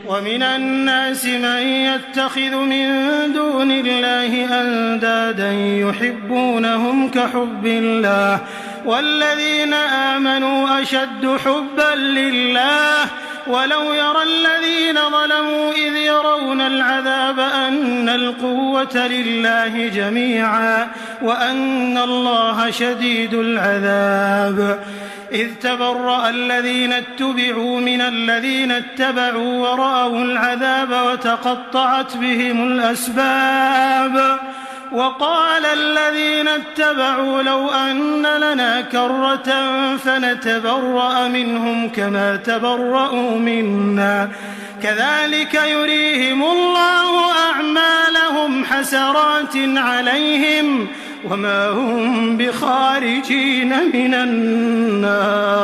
ومن الناس من يتخذ من دون الله أندادا يحبونهم كحب الله والذين آمنوا أشد حبا لله ولو يرى الذين ظلموا إذ يرون العذاب أن القوة لله جميعا وأن الله شديد العذاب إذ تبرأ الذين اتبعوا من الذين اتبعوا ورأوا العذاب وتقطعت بهم الأسباب وقال الذين اتبعوا لو أن لنا كرة فنتبرأ منهم كما تبرأوا منا كذلك يريهم الله أعمالهم حسرات عليهم وما هم بخارجين من النار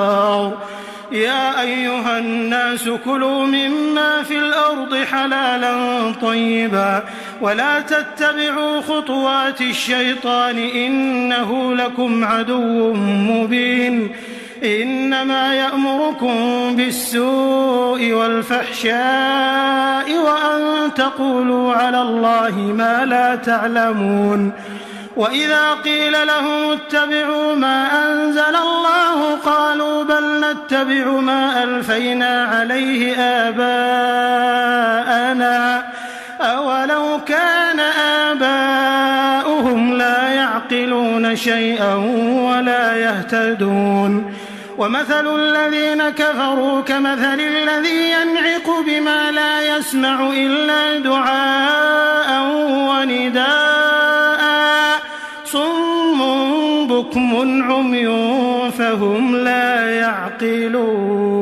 يا أيها الناس كلوا مما في الأرض حلالا طيبا ولا تتبعوا خطوات الشيطان إنه لكم عدو مبين إنما يأمركم بالسوء والفحشاء وأن تقولوا على الله ما لا تعلمون وإذا قيل لهم اتبعوا ما أنزل الله قالوا بل نتبع ما ألفينا عليه آباءنا أولو كان آباؤهم لا يعقلون شيئا ولا يهتدون ومثل الذين كفروا كمثل الذي ينعق بما لا يسمع إلا دعاء ونداء صم بكم عمي فهم لا يعقلون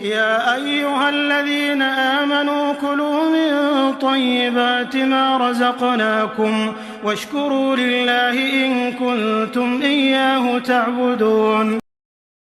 يا أيها الذين آمنوا كلوا من طيبات ما رزقناكم واشكروا لله إن كنتم إياه تعبدون